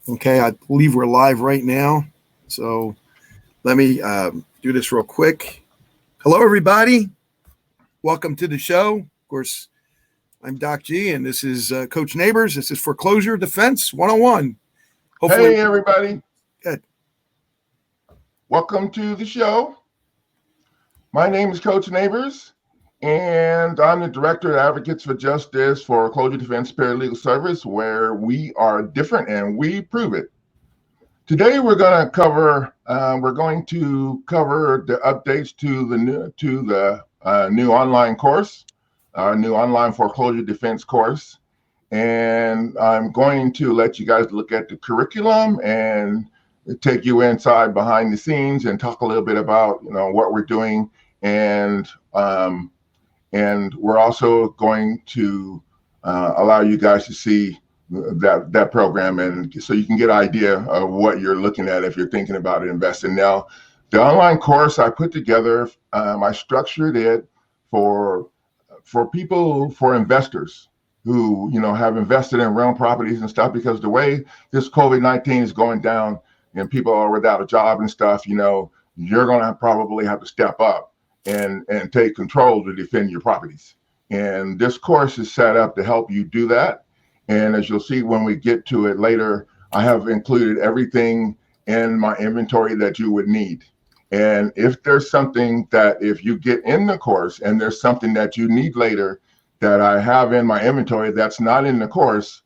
Okay, I believe we're live right now. So let me do this real quick. Hello, everybody. Welcome to the show. Of course, I'm Doc G, and this is Coach Neighbors. This is Foreclosure Defense 101. Hopefully, Hey, everybody. good. Welcome to the show. My name is Coach Neighbors, and I'm the Director of Advocates for Justice for Foreclosure Defense Paralegal Service, where we are different and we prove it. Today, we're going to cover the updates to the new online course, our new online foreclosure defense course, and I'm going to let you guys look at the curriculum and take you inside behind the scenes and talk a little bit about what we're doing, and we're also going to allow you guys to see that program, and so you can get an idea of what you're looking at if you're thinking about investing. Now, the online course I put together, I structured it for investors who have invested in rental properties and stuff, because the way this COVID-19 is going down and people are without a job and stuff, you're going to probably have to step up and take control to defend your properties. And this course is set up to help you do that. And as you'll see when we get to it later, I have included everything in my inventory that you would need. And if there's something that, if you get in the course and there's something that you need later that I have in my inventory that's not in the course,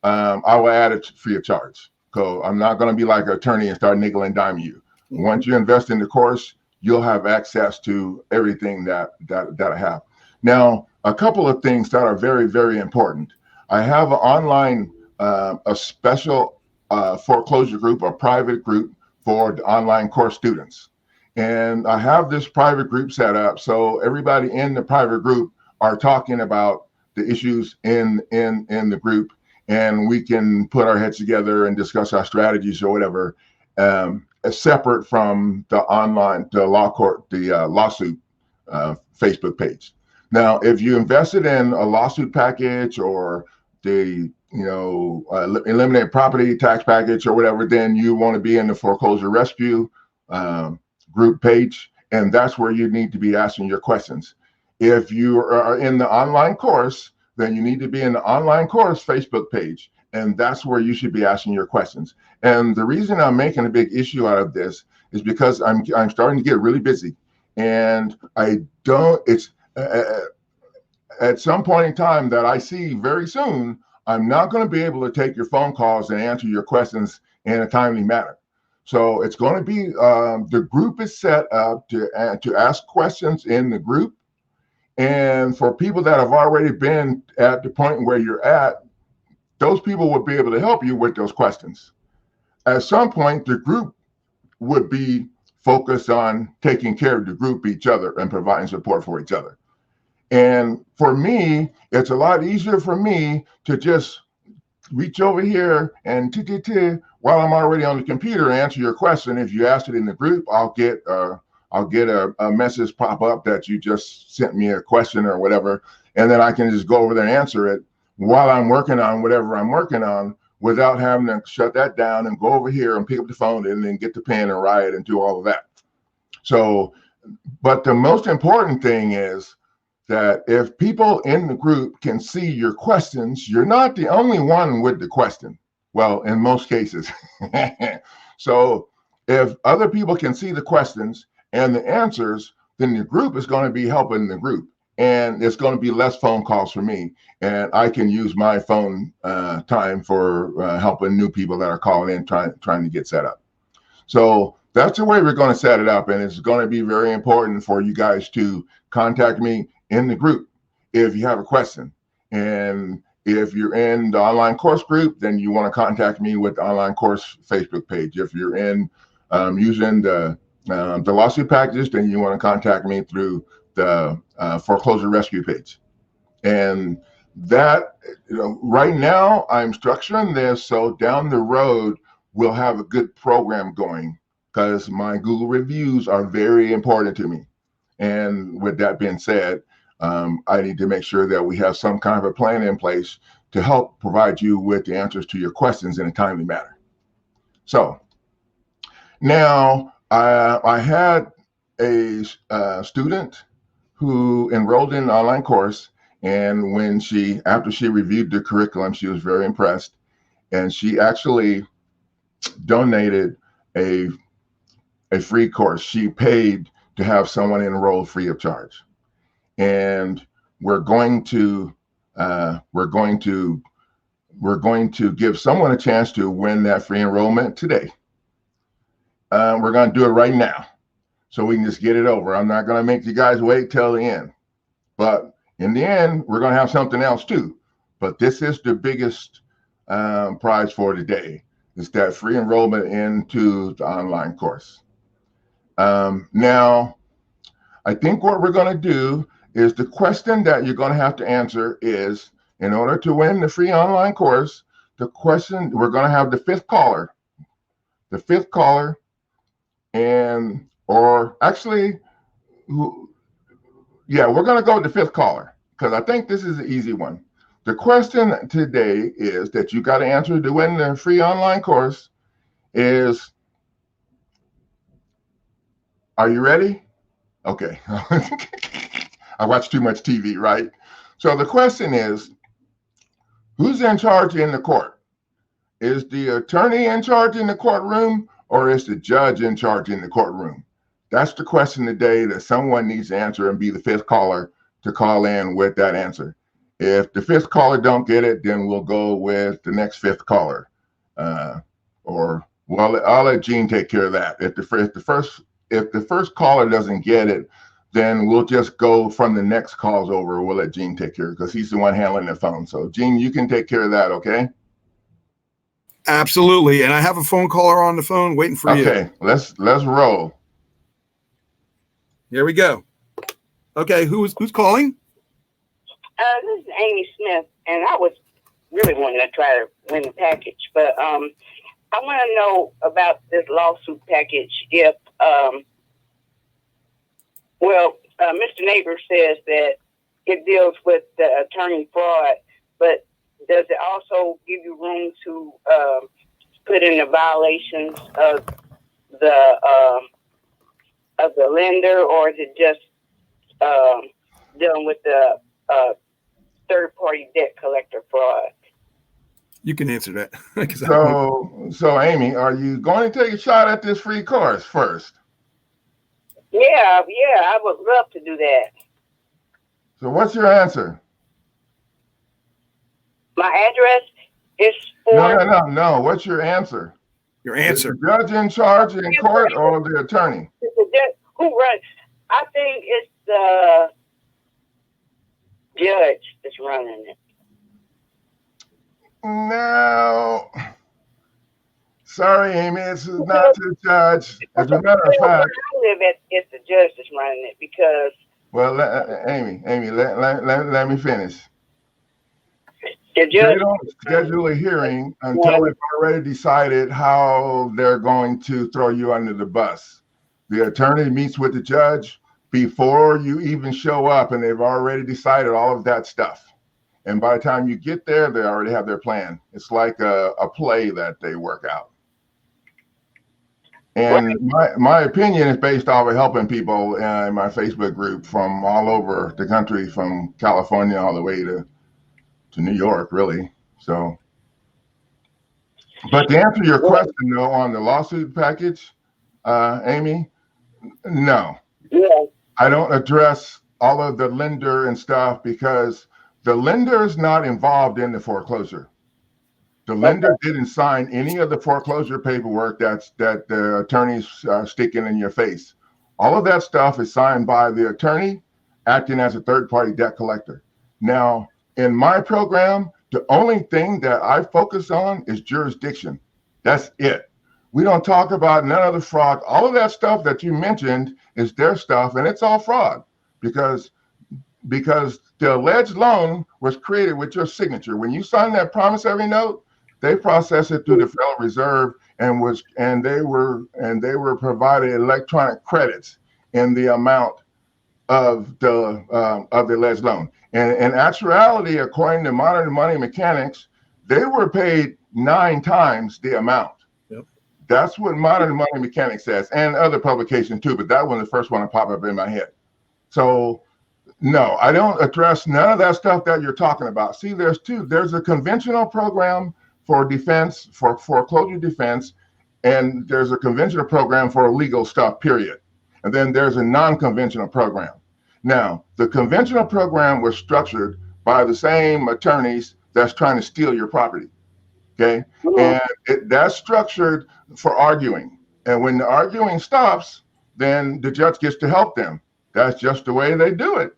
I will add it free of charge. So I'm not going to be like an attorney and start nickel and diming you. Once you invest in the course, you'll have access to everything that I have. Now, a couple of things that are very, very important. I have an online, a special foreclosure group, a private group for the online course students. And I have this private group set up so everybody in the private group are talking about the issues in the group, and we can put our heads together and discuss our strategies or whatever, separate from the lawsuit Facebook page. Now, if you invested in a lawsuit package or the eliminate property tax package or whatever, then you want to be in the foreclosure rescue group page, and that's where you need to be asking your questions. If you are in the online course, then you need to be in the online course Facebook page, and that's where you should be asking your questions. And the reason I'm making a big issue out of this is because I'm starting to get really busy, and it's at some point in time that I see very soon, I'm not going to be able to take your phone calls and answer your questions in a timely manner. So it's going to be, the group is set up to ask questions in the group. And for people that have already been at the point where you're at, those people will be able to help you with those questions. At some point, the group would be focused on taking care of the group, each other, and providing support for each other. And for me, it's a lot easier for me to just reach over here and while I'm already on the computer and answer your question. If you asked it in the group, I'll get a message pop up that you just sent me a question or whatever, and then I can just go over there and answer it while I'm working on whatever I'm working on, without having to shut that down and go over here and pick up the phone and then get the pen and write and do all of that. So, but the most important thing is that if people in the group can see your questions, you're not the only one with the question. Well, in most cases. So if other people can see the questions and the answers, then the group is going to be helping the group. And it's going to be less phone calls for me. And I can use my phone time for helping new people that are calling in, trying to get set up. So that's the way we're going to set it up. And it's going to be very important for you guys to contact me in the group if you have a question. And if you're in the online course group, then you want to contact me with the online course Facebook page. If you're in using the lawsuit packages, then you want to contact me through the foreclosure rescue page. And that, right now I'm structuring this so down the road we'll have a good program going, because my Google reviews are very important to me. And with that being said, I need to make sure that we have some kind of a plan in place to help provide you with the answers to your questions in a timely manner. So now I had a student who enrolled in an online course, and after she reviewed the curriculum, she was very impressed, and she actually donated a free course. She paid to have someone enroll free of charge, and we're going to give someone a chance to win that free enrollment today. We're going to do it right now, so we can just get it over. I'm not going to make you guys wait till the end, but in the end, we're going to have something else too. But this is the biggest prize for today. It's that free enrollment into the online course. Now, I think what we're going to do is the question that you're going to have to answer is, in order to win the free online course, the question, we're going to have the fifth caller, and, or actually, yeah, we're going to go with the fifth caller, because I think this is an easy one. The question today is that you got to answer to win the free online course is, are you ready? Okay. I watch too much TV, right? So the question is, who's in charge in the court? Is the attorney in charge in the courtroom, or is the judge in charge in the courtroom? That's the question today that someone needs to answer and be the fifth caller to call in with that answer. If the fifth caller don't get it, then we'll go with the next fifth caller. Or, well, I'll let Gene take care of that. If the first caller doesn't get it, then we'll just go from the next calls over. We'll let Gene take care of it because he's the one handling the phone. So Gene, you can take care of that, okay? Absolutely. And I have a phone caller on the phone waiting for you. Okay, let's roll. Here we go. Okay, who's calling? This is Amy Smith, and I was really wanting to try to win the package, but I want to know about this lawsuit package. If Mr. Neighbor says that it deals with the attorney fraud, but does it also give you room to put in the violations of the lender, or is it just dealing with the third-party debt collector fraud? You can answer that. So Amy, are you going to take a shot at this free course first? Yeah, I would love to do that. So what's your answer? My address is for... No. What's your answer? Your answer. Is the judge in charge in court or the attorney? Who runs? I think it's the judge that's running it. No. Sorry, Amy, it's not the judge. As a matter of fact, where I live at, it's the judge that's running it because... Well, Amy, let me finish. The judge... They don't schedule a hearing until they've already decided how they're going to throw you under the bus. The attorney meets with the judge before you even show up, and they've already decided all of that stuff. And by the time you get there, they already have their plan. It's like a play that they work out. And my opinion is based off of helping people in my Facebook group from all over the country, from California all the way to New York, really. So, but to answer your question, though, on the lawsuit package, Amy, no. Yeah. I don't address all of the lender and stuff because the lender is not involved in the foreclosure. The lender didn't sign any of the foreclosure paperwork that the attorney's sticking in your face. All of that stuff is signed by the attorney acting as a third-party debt collector. Now, in my program, the only thing that I focus on is jurisdiction. That's it. We don't talk about none of the fraud. All of that stuff that you mentioned is their stuff, and it's all fraud because the alleged loan was created with your signature. When you sign that promissory note, they process it through the Federal Reserve and they were provided electronic credits in the amount of the alleged loan. And in actuality, according to modern money mechanics, they were paid 9 times the amount. Yep. That's what Modern Money Mechanics says, and other publications too, but that one is the first one to pop up in my head. So no, I don't address none of that stuff that you're talking about. See, there's a conventional program for defense, for foreclosure defense, and there's a conventional program for legal stuff, period. And then there's a non-conventional program. Now, the conventional program was structured by the same attorneys that's trying to steal your property, okay? And that's structured for arguing. And when the arguing stops, then the judge gets to help them. That's just the way they do it.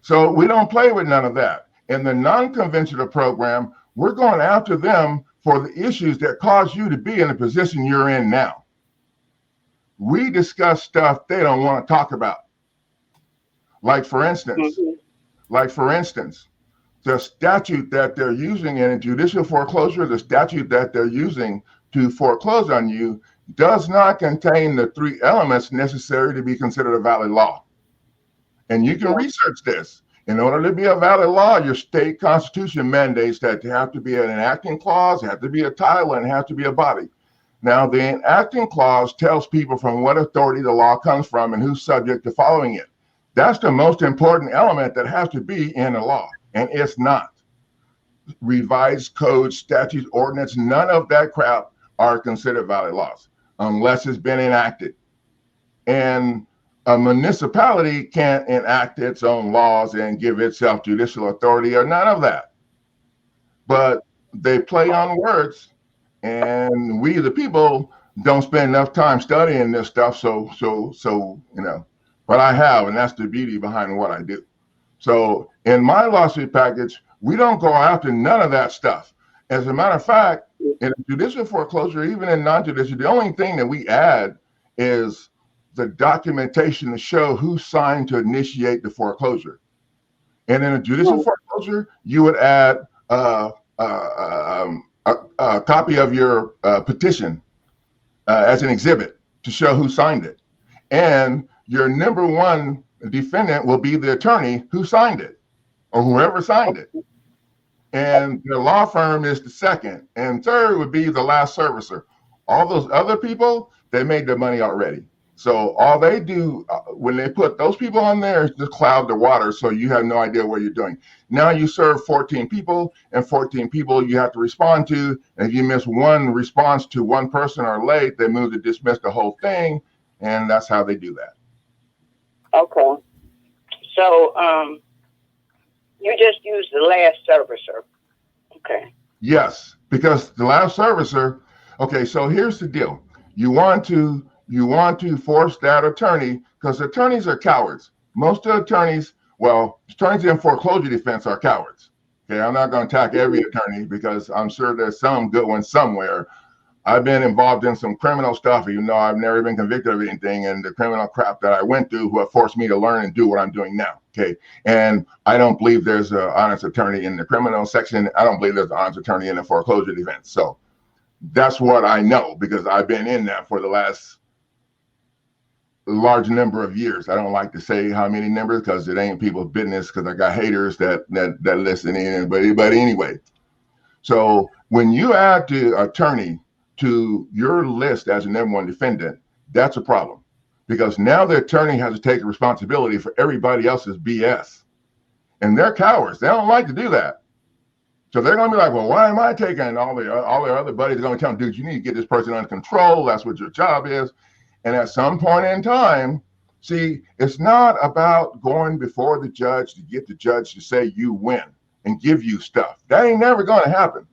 So we don't play with none of that. In the non-conventional program, we're going after them for the issues that cause you to be in the position you're in now. We discuss stuff they don't want to talk about. Like for instance, the statute that they're using in a judicial foreclosure, the statute that they're using to foreclose on you does not contain the 3 elements necessary to be considered a valid law. And you can research this. In order to be a valid law, your state constitution mandates that there have to be an enacting clause, there have to be a title, and it has to be a body. Now, the enacting clause tells people from what authority the law comes from and who's subject to following it. That's the most important element that has to be in a law, and it's not. Revised codes, statutes, ordinance, none of that crap are considered valid laws unless it's been enacted. And a municipality can't enact its own laws and give itself judicial authority or none of that. But they play on words, and we, the people, don't spend enough time studying this stuff. So you know, but I have, and that's the beauty behind what I do. So in my lawsuit package, we don't go after none of that stuff. As a matter of fact, in judicial foreclosure, even in non-judicial, the only thing that we add is the documentation to show who signed to initiate the foreclosure. And in a judicial foreclosure, you would add a copy of your petition as an exhibit to show who signed it. And your number one defendant will be the attorney who signed it or whoever signed it. And the law firm is the second. And third would be the last servicer. All those other people, they made their money already. So all they do when they put those people on there is just cloud the water, so you have no idea what you're doing. Now you serve 14 people, and 14 people you have to respond to. And if you miss one response to one person or late, they move to dismiss the whole thing, and that's how they do that. Okay. So you just use the last servicer. Okay. Yes, because the last servicer. Okay, so here's the deal. You want to force that attorney, because attorneys are cowards. Most of the attorneys, well, attorneys in foreclosure defense are cowards. Okay, I'm not going to attack every attorney because I'm sure there's some good ones somewhere. I've been involved in some criminal stuff, even though I've never been convicted of anything, and the criminal crap that I went through what forced me to learn and do what I'm doing now. Okay, and I don't believe there's an honest attorney in the criminal section. I don't believe there's an honest attorney in the foreclosure defense. So that's what I know because I've been in that for the last large number of years. I don't like to say how many numbers because it ain't people's business, because I got haters that listen in. But anyway, so when you add the attorney to your list as a number one defendant, that's a problem, because now the attorney has to take responsibility for everybody else's BS, and they're cowards. They don't like to do that. So they're going to be like, well, why am I taking? And all their other buddies are going to tell them, dude, you need to get this person under control. That's what your job is. And at some point in time, see, it's not about going before the judge to get the judge to say you win and give you stuff. That ain't never going to happen.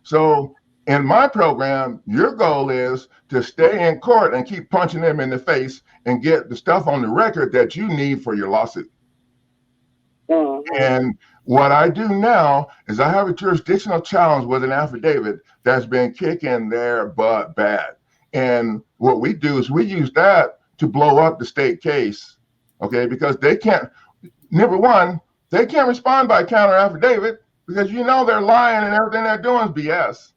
So in my program, your goal is to stay in court and keep punching them in the face and get the stuff on the record that you need for your lawsuit. And what I do now is I have a jurisdictional challenge with an affidavit that's been kicking their butt bad. And what we do is we use that to blow up the state case, okay? Because they can't, number one, they can't respond by counter affidavit because you know they're lying and everything they're doing is BS.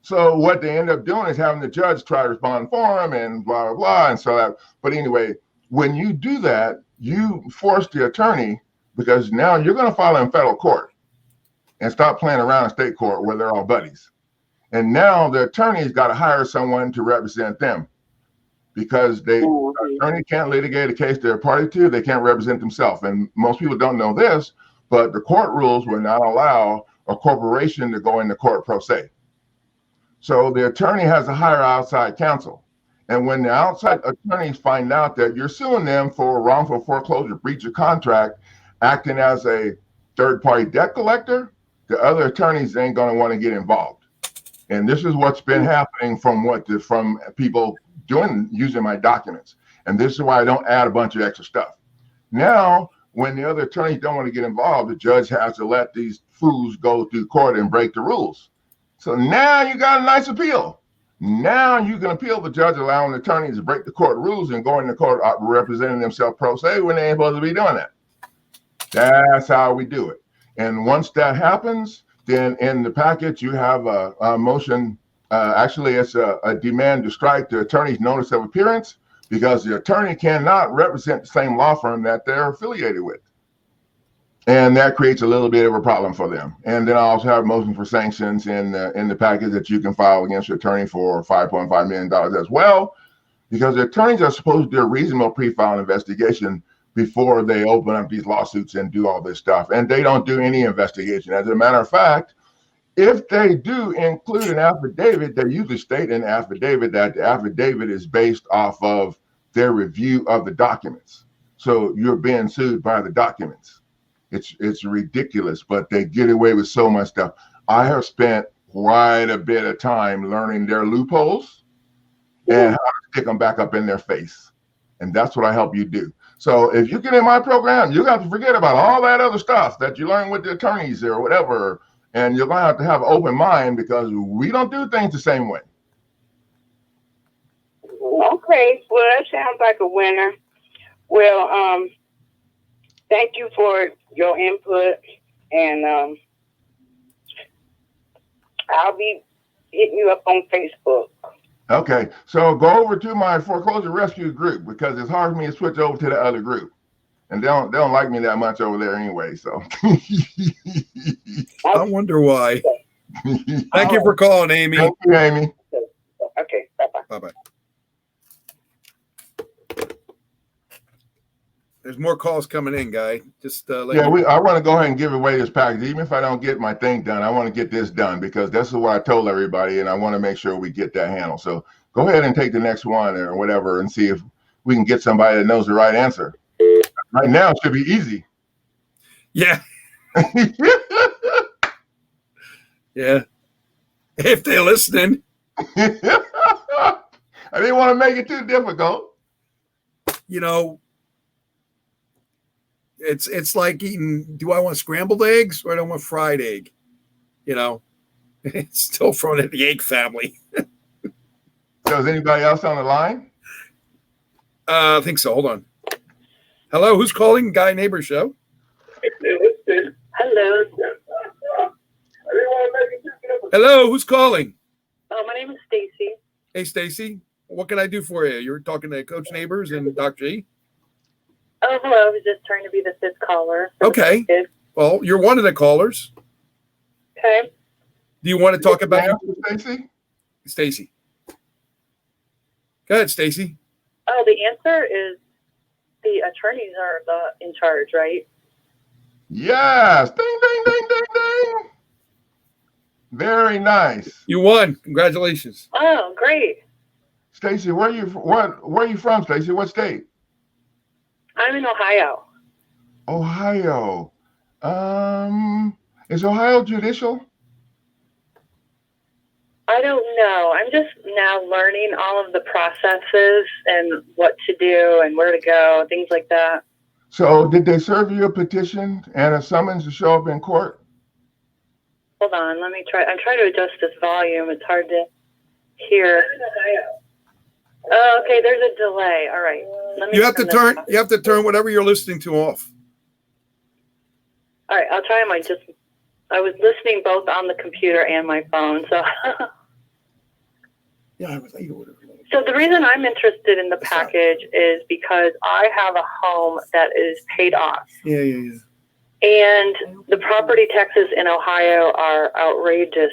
So what they end up doing is having the judge try to respond for them and blah, blah, blah. And so that, but anyway, when you do that, you force the attorney, because now you're going to file in federal court and stop playing around in state court where they're all buddies. And now the attorney's got to hire someone to represent them because the attorney can't litigate a case they're a party to. They can't represent themselves. And most people don't know this, but the court rules will not allow a corporation to go into court pro se. So the attorney has to hire outside counsel. And when the outside attorneys find out that you're suing them for wrongful foreclosure, breach of contract, acting as a third-party debt collector, the other attorneys ain't going to want to get involved. And this is what's been happening from people using my documents. And this is why I don't add a bunch of extra stuff. Now, when the other attorneys don't want to get involved, the judge has to let these fools go through court and break the rules. So now you got a nice appeal. Now you can appeal the judge allowing the attorneys to break the court rules and go into court representing themselves pro se when they ain't supposed to be doing that. That's how we do it. And once that happens, then in the package you have a motion. Actually, it's a demand to strike the attorney's notice of appearance because the attorney cannot represent the same law firm that they're affiliated with. And that creates a little bit of a problem for them. And then I also have a motion for sanctions in the package that you can file against your attorney for $5.5 million as well, because the attorneys are supposed to do a reasonable pre-file investigation before they open up these lawsuits and do all this stuff. And they don't do any investigation. As a matter of fact, if they do include an affidavit, they usually state in the affidavit that the affidavit is based off of their review of the documents. So you're being sued by the documents. It's ridiculous, but they get away with so much stuff. I have spent quite a bit of time learning their loopholes and how to stick them back up in their face. And that's what I help you do. So if you get in my program, you got to forget about all that other stuff that you learn with the attorneys or whatever. And you're going to have an open mind because we don't do things the same way. Okay. Well, that sounds like a winner. Well, thank you for your input, and I'll be hitting you up on Facebook. Okay, so go over to my foreclosure rescue group because it's hard for me to switch over to the other group, and they don't like me that much over there anyway. So I wonder why. Thank you for calling, Amy. Thank you, Amy. Okay, bye-bye. Bye-bye. There's more calls coming in, Guy. Just I want to go ahead and give away this package. Even if I don't get my thing done, I want to get this done because this is what I told everybody, and I want to make sure we get that handled. So go ahead and take the next one or whatever and see if we can get somebody that knows the right answer. Right now, it should be easy. Yeah. Yeah. If they're listening. I didn't want to make it too difficult. You know, it's like eating, do I want scrambled eggs or do I want fried egg? You know, it's still thrown in the egg family. So is anybody else on the line? I think so. Hold on. Hello, who's calling? Guy Neighbor Show. Hello. Hello, who's calling? Oh, my name is Stacy. Hey, Stacy. What can I do for you? You're talking to Coach Neighbors and Doc G? Oh, hello. I was just trying to be the fifth caller. Okay. Well, you're one of the callers. Okay. Do you want to talk about Stacy? Stacy. Go ahead, Stacy. Oh, the answer is the attorneys are in charge, right? Yes. Ding, ding, ding, ding, ding. Very nice. You won. Congratulations. Oh, great. Stacy, where are you from, Stacy? What state? I'm in Ohio. Ohio. Is Ohio judicial? I don't know. I'm just now learning all of the processes and what to do and where to go, things like that. So did they serve you a petition and a summons to show up in court? Hold on. Let me try. I'm trying to adjust this volume. It's hard to hear. Oh, okay. There's a delay. All right. You have to turn whatever you're listening to off. All right. I'll try I was listening both on the computer and my phone. So yeah, So the reason I'm interested in the package is because I have a home that is paid off. Yeah. And the property taxes in Ohio are outrageous.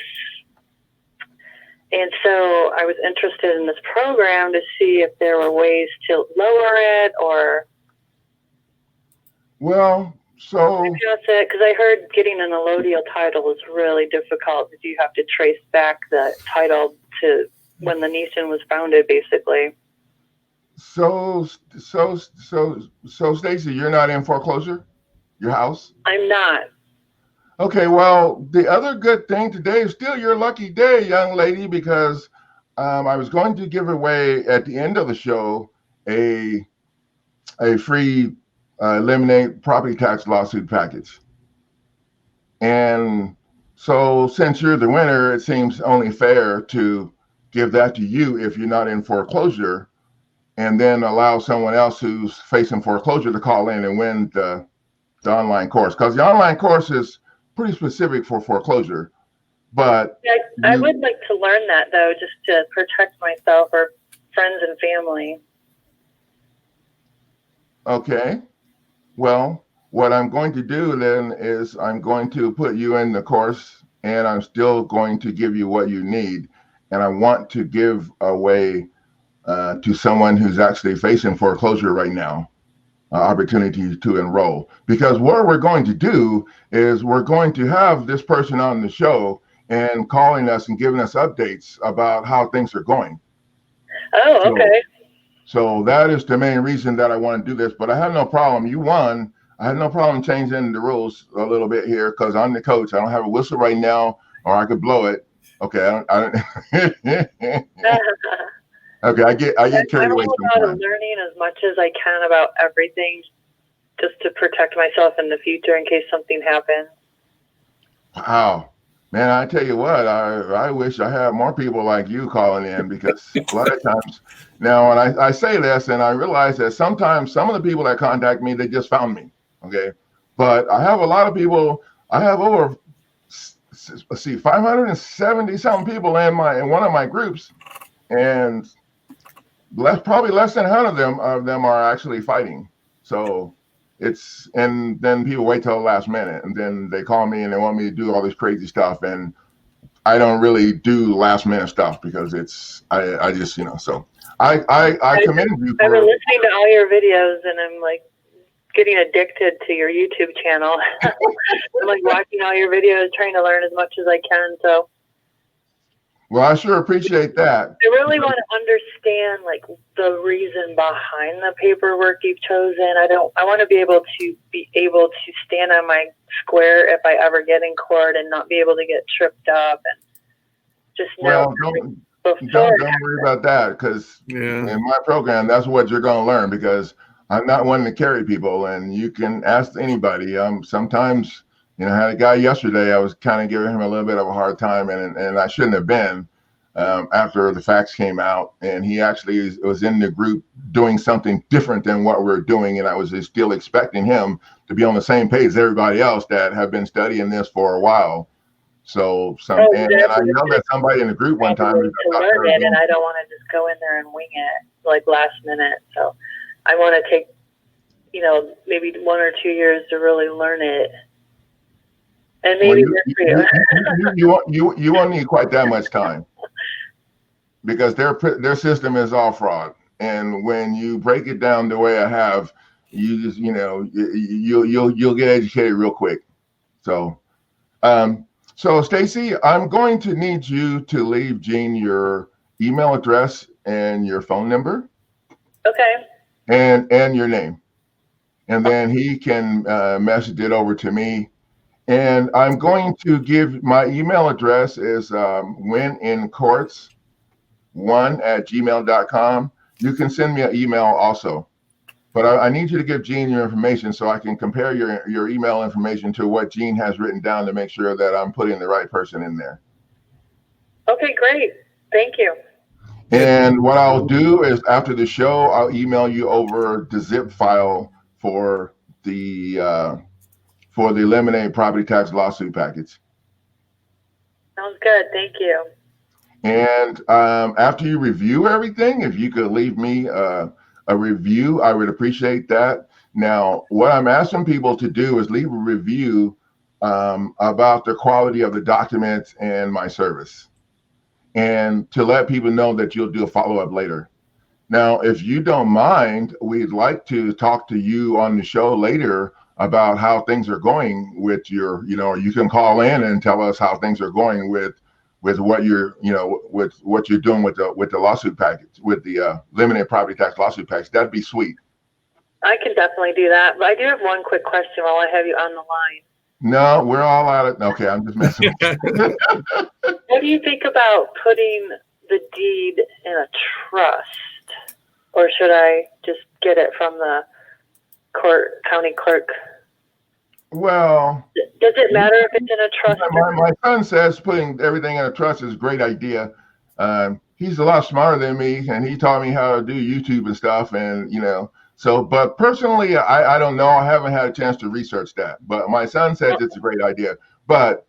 And so I was interested in this program to see if there were ways to lower it or. Well, so. Because I heard getting an allodial title is really difficult. You have to trace back the title to when the nation was founded, basically. So Stacy, you're not in foreclosure? Your house? I'm not. Okay, well, the other good thing today is still your lucky day, young lady, because I was going to give away at the end of the show a free eliminate property tax lawsuit package. And so since you're the winner, it seems only fair to give that to you if you're not in foreclosure, and then allow someone else who's facing foreclosure to call in and win the online course. Because the online course is pretty specific for foreclosure. But I would like to learn that, though, just to protect myself or friends and family. Okay. Well, what I'm going to do then is I'm going to put you in the course, and I'm still going to give you what you need. And I want to give away to someone who's actually facing foreclosure right now, opportunity to enroll. Because what we're going to do is we're going to have this person on the show and calling us and giving us updates about how things are going. Oh, okay. So that is the main reason that I want to do this. But I have no problem. You won. I have no problem changing the rules a little bit here because I'm the coach. I don't have a whistle right now, or I could blow it. Okay. Okay, I get carried away sometimes. I'm about learning as much as I can about everything, just to protect myself in the future in case something happens. Wow, man! I tell you what, I wish I had more people like you calling in, because a lot of times now, and I say this, and I realize that sometimes some of the people that contact me, they just found me. Okay, but I have a lot of people. I have over 570 something people in one of my groups, and probably less than 100 of them are actually fighting. So and then people wait till the last minute, and then they call me and they want me to do all this crazy stuff, and I don't really do last minute stuff because I just so I commend you. I've been listening to all your videos, and I'm like getting addicted to your YouTube channel. I'm like watching all your videos, trying to learn as much as I can. So. Well, I sure appreciate that. I really want to understand the reason behind the paperwork you've chosen. I want to be able to stand on my square if I ever get in court and not be able to get tripped up and just know. Well, don't worry about that, because in my program, that's what you're going to learn, because I'm not one to carry people, and you can ask anybody. Sometimes, I had a guy yesterday, I was kind of giving him a little bit of a hard time, and I shouldn't have been after the facts came out. And he actually was in the group doing something different than what we're doing. And I was still expecting him to be on the same page as everybody else that have been studying this for a while. So and I know that somebody in the group one time. And I don't want to just go in there and wing it last minute. So I want to take, maybe 1 or 2 years to really learn it. And maybe you won't need quite that much time, because their system is all fraud. And when you break it down the way I have, you just you'll get educated real quick. So Stacy, I'm going to need you to leave Gene your email address and your phone number. Okay. And your name, and then he can message it over to me. And I'm going to give my email address is winincourts1@gmail.com. You can send me an email also, but I need you to give Gene your information so I can compare your email information to what Gene has written down to make sure that I'm putting the right person in there. Okay, great. Thank you. And what I'll do is after the show, I'll email you over the zip file for the eliminate property tax lawsuit package. Sounds good. Thank you. And after you review everything, if you could leave me a review, I would appreciate that. Now, what I'm asking people to do is leave a review about the quality of the documents and my service. and to let people know that you'll do a follow-up later. Now, if you don't mind, we'd like to talk to you on the show later about how things are going with your, you can call in and tell us how things are going with what you're, with what you're doing with the lawsuit package, with the limited property tax lawsuit package. That'd be sweet. I can definitely do that. But I do have one quick question while I have you on the line. No, we're all out of, okay, I'm just messing with you. What do you think about putting the deed in a trust? Or should I just get it from the county clerk? Well, does it matter if it's in a trust? My son says putting everything in a trust is a great idea. He's a lot smarter than me, and he taught me how to do YouTube and stuff, and so, but personally, I don't know. I haven't had a chance to research that, but my son says it's a great idea. But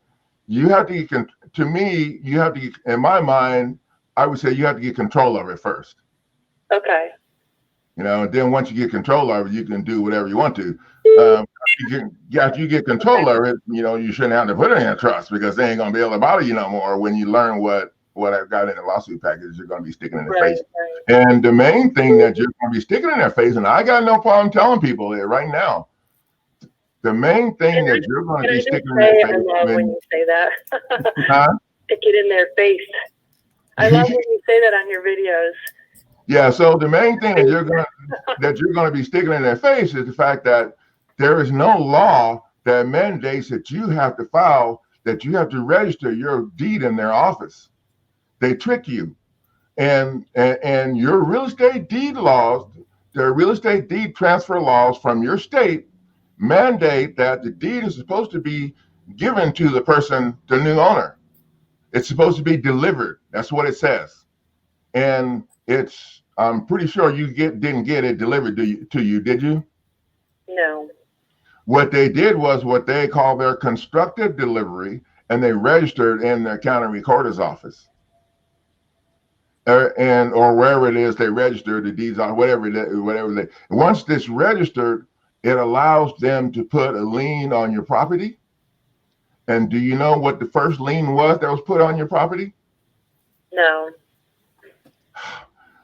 you have to get, to me, you have to, in my mind, I would say you have to get control of it first. Okay. Then once you get control of it, you can do whatever you want to. After you get control of it, you shouldn't have to put it in a trust, because they ain't going to be able to bother you no more when you learn what I've got in the lawsuit package. You're going to be sticking in their face. Right. And the main thing that you're going to be sticking in their face, and I got no problem telling people it right now, the main thing that you're going to be sticking in their face. I love when you say that. Stick it in their face. I love when you say that on your videos. Yeah, so the main thing that you're going to be sticking in their face is the fact that there is no law that mandates that you have to file, that you have to register your deed in their office. They trick you. And your real estate deed laws, the real estate deed transfer laws from your state mandate that the deed is supposed to be given to the person, the new owner. It's supposed to be delivered. That's what it says. And I'm pretty sure you didn't get it delivered to you, did you? No. What they did was what they call their constructive delivery, and they registered in the county recorder's office. Or wherever it is they register the deeds on, whatever. Once this registered, it allows them to put a lien on your property. And do you know what the first lien was that was put on your property? No.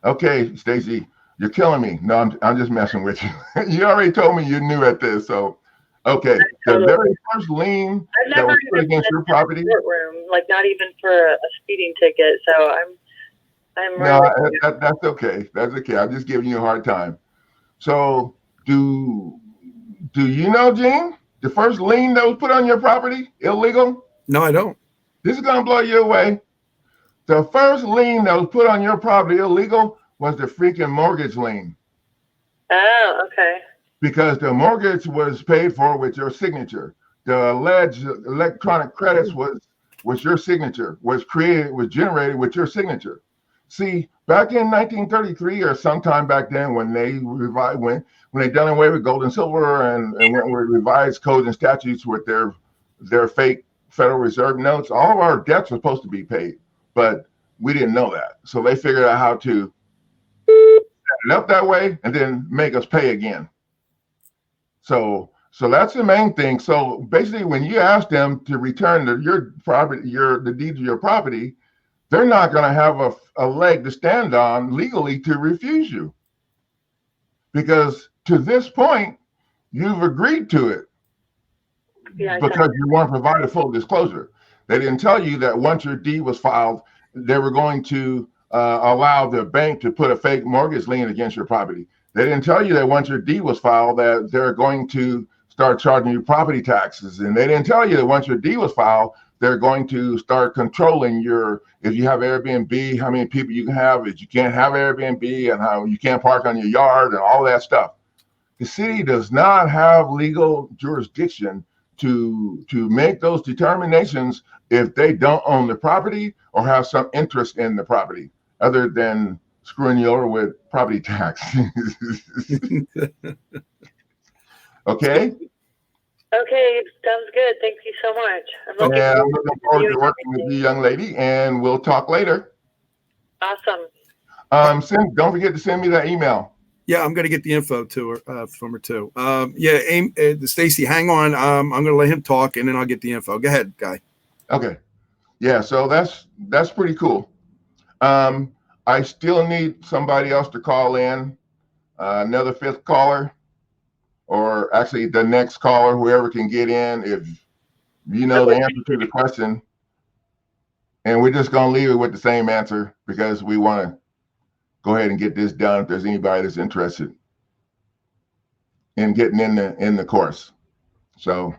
Okay, Stacy, you're killing me. No, I'm just messing with you. You already told me you knew at this, so okay. The very first lien that was put against your property. Courtroom, like not even for a speeding ticket. So I'm no, that's okay. That's okay. I'm just giving you a hard time. So do you know, Gene, the first lien that was put on your property illegal? No, I don't. This is gonna blow you away. The first lien that was put on your property illegal was the freaking mortgage lien. Oh, okay. Because the mortgage was paid for with your signature. The alleged electronic credits was your signature, was generated with your signature. See, back in 1933 or sometime back then, when they when they done away with gold and silver and went with revised codes and statutes with their fake Federal Reserve notes, all of our debts were supposed to be paid, but we didn't know that. So they figured out how to set it up that way and then make us pay again. So that's the main thing. So basically, when you ask them to return your property, the deed to your property, they're not going to have a leg to stand on legally to refuse you. Because to this point, you've agreed to it. Yeah, because you weren't provided full disclosure. They didn't tell you that once your deed was filed, they were going to allow the bank to put a fake mortgage lien against your property. They didn't tell you that once your deed was filed that they're going to start charging you property taxes. And they didn't tell you that once your deed was filed, they're going to start controlling if you have Airbnb, how many people you can have, if you can't have Airbnb, and how you can't park on your yard and all that stuff. The city does not have legal jurisdiction to make those determinations if they don't own the property or have some interest in the property, other than screwing you over with property tax. Okay? Okay, sounds good. Thank you so much. I'm looking forward to working with you, young lady, and we'll talk later. Awesome. Don't forget to send me that email. Yeah, I'm going to get the info from her too. Stacy, hang on. I'm going to let him talk, and then I'll get the info. Go ahead, Guy. Okay. Yeah, so that's pretty cool. I still need somebody else to call in, another fifth caller, or actually the next caller, whoever can get in. If you know the answer to the question, and we're just going to leave it with the same answer because we want to go ahead and get this done if there's anybody that's interested in getting in the course. So,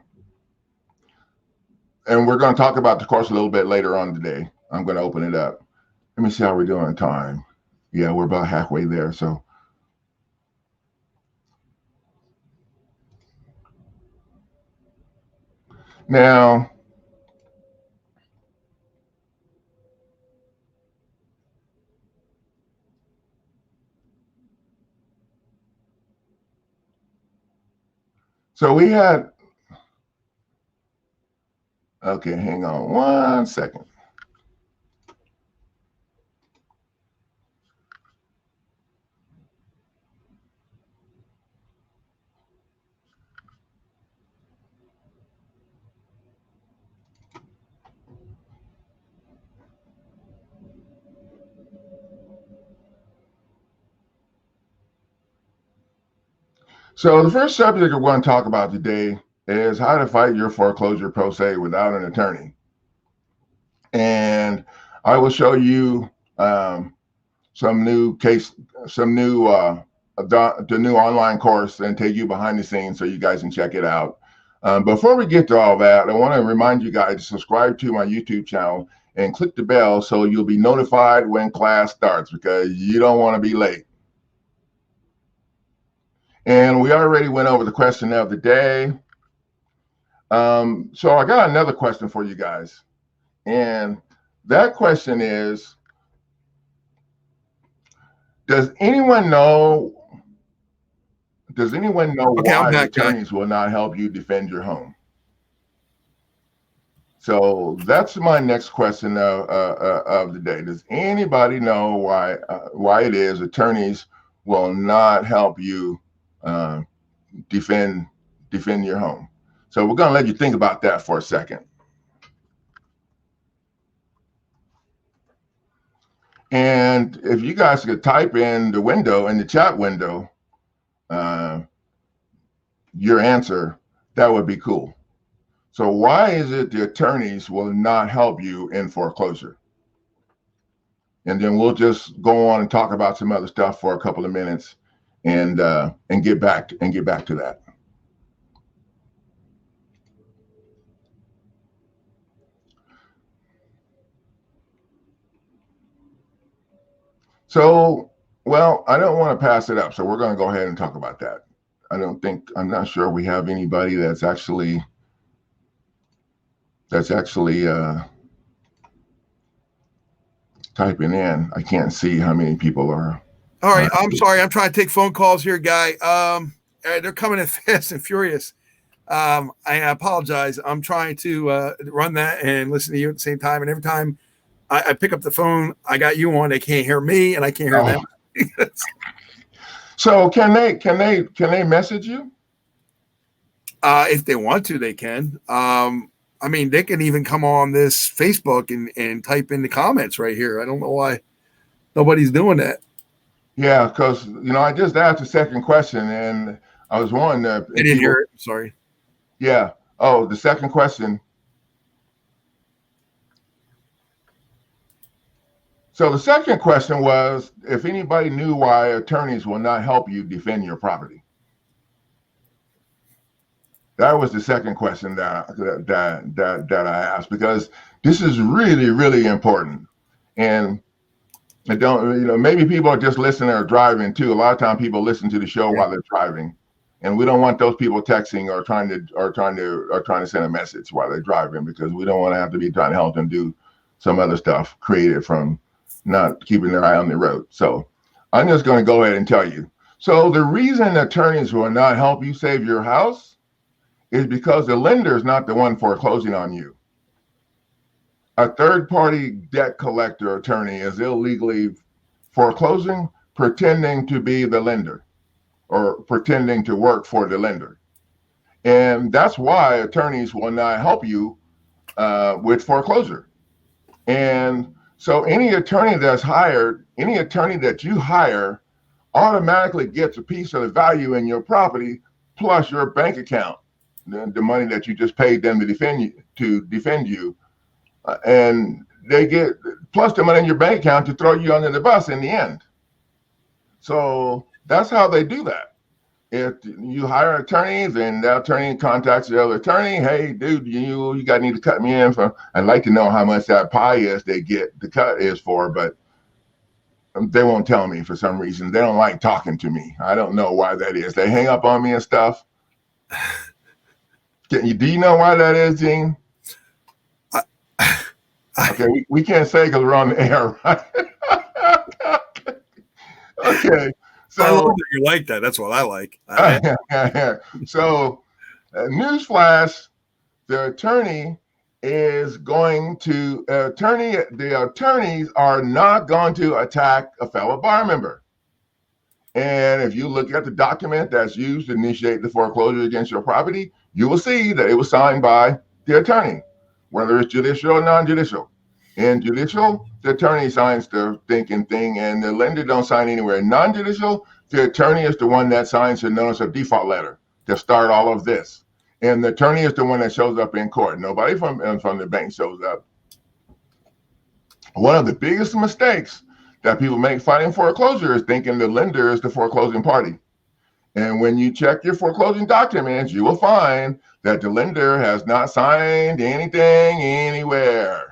and we're going to talk about the course a little bit later on today. I'm going to open it up. Let me see how we're doing in time. Yeah, we're about halfway there. So now, so we had, okay, hang on 1 second. So the first subject we're going to talk about today is how to fight your foreclosure pro se without an attorney. And I will show you the new online course and take you behind the scenes so you guys can check it out. Before we get to all that, I want to remind you guys to subscribe to my YouTube channel and click the bell so you'll be notified when class starts, because you don't want to be late. And we already went over the question of the day. So I got another question for you guys. And that question is, does anyone know why attorneys will not help you defend your home? So that's my next question of the day. Does anybody know why it is attorneys will not help you defend your home? So we're going to let you think about that for a second. And if you guys could type in the chat window, your answer, that would be cool. So why is it the attorneys will not help you in foreclosure? And then we'll just go on and talk about some other stuff for a couple of minutes and get back to that. So, well, I don't want to pass it up, so we're going to go ahead and talk about that. I'm not sure we have anybody that's actually typing in. I can't see how many people are. All right, I'm sorry. I'm trying to take phone calls here, guy. They're coming in fast and furious. I apologize. I'm trying to run that and listen to you at the same time. And every time I pick up the phone, I got you on. They can't hear me, and I can't hear them. So can they message you? If they want to, they can. I mean, they can even come on this Facebook and type in the comments right here. I don't know why nobody's doing that. Yeah, because I just asked the second question, and I was wondering. I didn't hear it. Sorry. Yeah. Oh, the second question. So the second question was if anybody knew why attorneys will not help you defend your property. That was the second question that I asked, because this is really, really important. And I don't, maybe people are just listening or driving too. A lot of times people listen to the show while they're driving, and we don't want those people texting or trying to send a message while they're driving, because we don't want to have to be trying to help them do some other stuff created from not keeping their eye on the road. So I'm just going to go ahead and tell you. So the reason attorneys will not help you save your house is because the lender is not the one foreclosing on you. A third-party debt collector attorney is illegally foreclosing, pretending to be the lender or pretending to work for the lender. And that's why attorneys will not help you with foreclosure. And So any attorney that you hire automatically gets a piece of the value in your property plus your bank account, the money that you just paid them to defend you, and they get plus the money in your bank account to throw you under the bus in the end. So that's how they do that. If you hire attorneys and that attorney contacts the other attorney, hey, dude, you need to cut me in for, I'd like to know how much that pie is they get the cut is for, but they won't tell me for some reason. They don't like talking to me. I don't know why that is. They hang up on me and stuff. Do you know why that is, Gene? Okay, we can't say because we're on the air, right? Okay. So I love that you like that. That's what I like. So, newsflash: the attorneys are not going to attack a fellow bar member. And if you look at the document that's used to initiate the foreclosure against your property, you will see that it was signed by the attorney, whether it's judicial or non-judicial. In judicial, the attorney signs the thinking thing, and the lender don't sign anywhere. In non-judicial, the attorney is the one that signs the notice of default letter to start all of this. And the attorney is the one that shows up in court. Nobody from the bank shows up. One of the biggest mistakes that people make fighting foreclosure is thinking the lender is the foreclosing party. And when you check your foreclosing documents, you will find that the lender has not signed anything anywhere.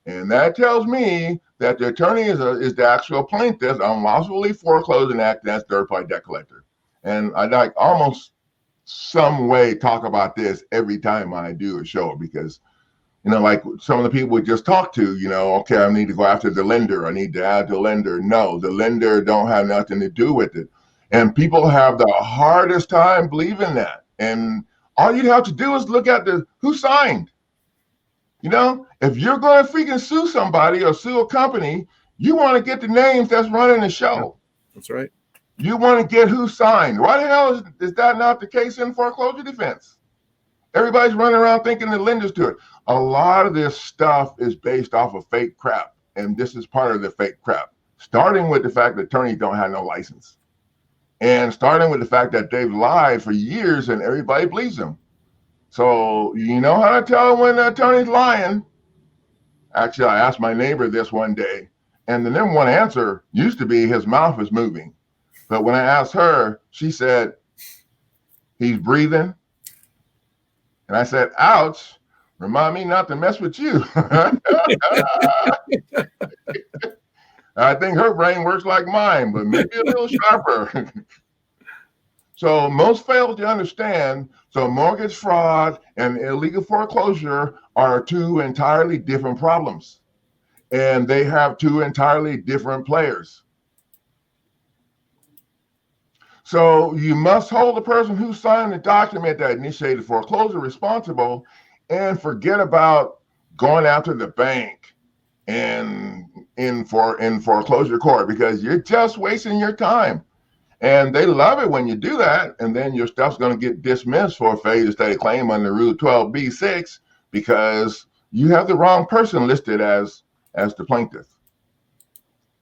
And that tells me that the attorney is the actual plaintiff unlawfully foreclosing acting as third-party debt collector. And I like almost some way talk about this every time I do a show because, like some of the people we just talked to, okay, I need to go after the lender. I need to add the lender. No, the lender don't have nothing to do with it. And people have the hardest time believing that. And all you have to do is look at who signed. If you're going to freaking sue somebody or sue a company, you want to get the names that's running the show. That's right. You want to get who signed. Why the hell is that not the case in foreclosure defense? Everybody's running around thinking the lenders do it. A lot of this stuff is based off of fake crap, and this is part of the fake crap. Starting with the fact that attorneys don't have no license, and starting with the fact that they've lied for years and everybody believes them. So you know how to tell when the attorney's lying. Actually, I asked my neighbor this one day, and the number one answer used to be his mouth is moving. But when I asked her, she said, he's breathing. And I said, ouch, remind me not to mess with you. I think her brain works like mine, but maybe a little sharper. So most fail to understand, so mortgage fraud and illegal foreclosure are two entirely different problems. And they have two entirely different players. So you must hold the person who signed the document that initiated foreclosure responsible and forget about going after the bank and in foreclosure court because you're just wasting your time. And they love it when you do that, and then your stuff's going to get dismissed for a failure to state a claim under Rule 12b-6 because you have the wrong person listed as the plaintiff.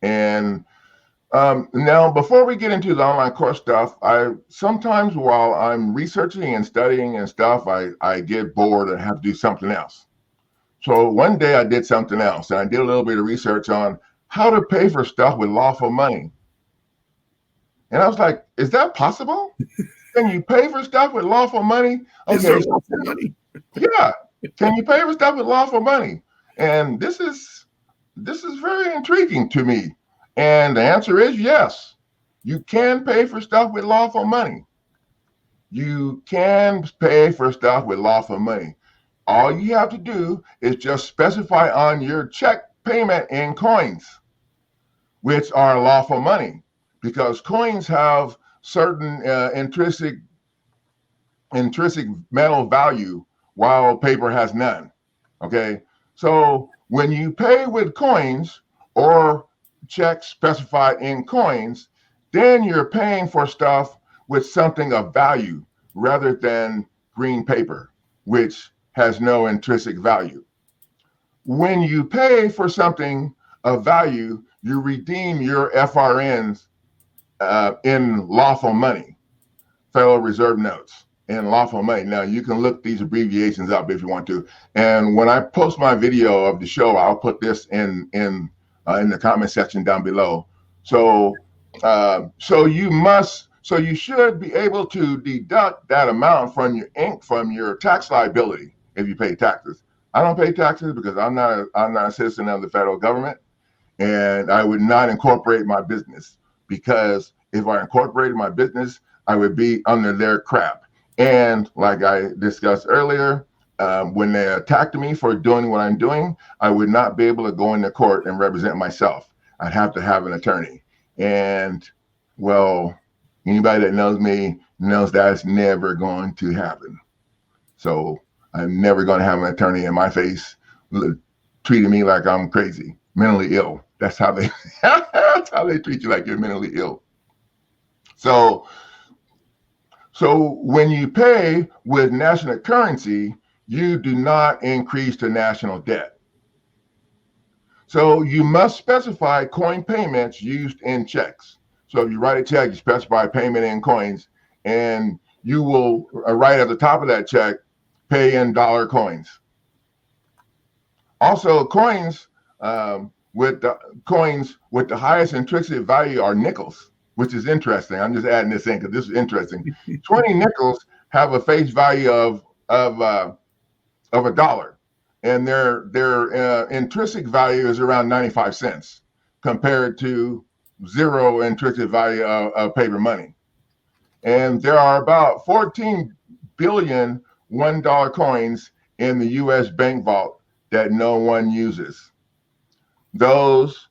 And now, before we get into the online course stuff, I sometimes while I'm researching and studying and stuff, I get bored and have to do something else. So one day I did something else, and I did a little bit of research on how to pay for stuff with lawful money. And I was like, is that possible? Can you pay for stuff with lawful money? Okay. Is there lawful money? Yeah. Can you pay for stuff with lawful money? And this is very intriguing to me. And the answer is yes. You can pay for stuff with lawful money. You can pay for stuff with lawful money. All you have to do is just specify on your check payment in coins, which are lawful money. Because coins have certain intrinsic metal value while paper has none. Okay, so when you pay with coins or checks specified in coins, then you're paying for stuff with something of value rather than green paper, which has no intrinsic value. When you pay for something of value, you redeem your FRNs in lawful money, Federal Reserve notes, in lawful money. Now, you can look these abbreviations up if you want to. And when I post my video of the show, I'll put this in the comment section down below. So you should be able to deduct that amount from your tax liability if you pay taxes. I don't pay taxes because I'm not a citizen of the federal government, and I would not incorporate my business, because if I incorporated my business, I would be under their crap. And like I discussed earlier, when they attacked me for doing what I'm doing, I would not be able to go into court and represent myself. I'd have to have an attorney. And well, anybody that knows me knows that's never going to happen. So I'm never going to have an attorney in my face treating me like I'm crazy, mentally ill. That's how they treat you, like you're mentally ill. So when you pay with national currency, you do not increase the national debt. So you must specify coin payments used in checks. So if you write a check, you specify payment in coins, and you will write at the top of that check, pay in dollar coins. Also, coins with the highest intrinsic value are nickels, which is interesting. I'm just adding this in because this is interesting. 20 nickels have a face value of $1, and their intrinsic value is around 95 cents compared to zero intrinsic value of paper money. And there are about 14 billion $1 coins in the U.S. bank vault that no one uses. Those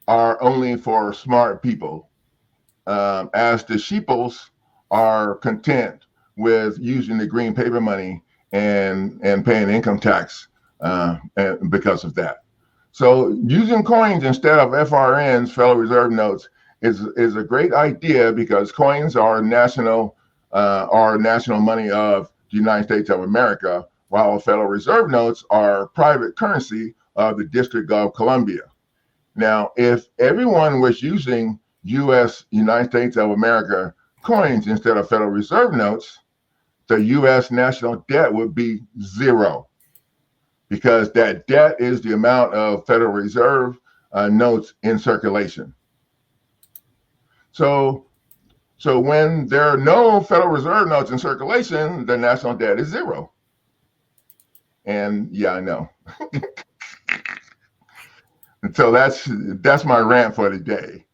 are only for smart people, as the sheeples are content with using the green paper money and paying income tax because of that. So using coins instead of FRNs, Federal Reserve notes, is a great idea, because coins are national money of the United States of America, while Federal Reserve notes are private currency of the District of Columbia. Now, if everyone was using United States of America coins instead of Federal Reserve notes, the U.S. national debt would be zero, because that debt is the amount of Federal Reserve notes in circulation. So when there are no Federal Reserve notes in circulation, the national debt is zero. And yeah, I know. And so that's my rant for today.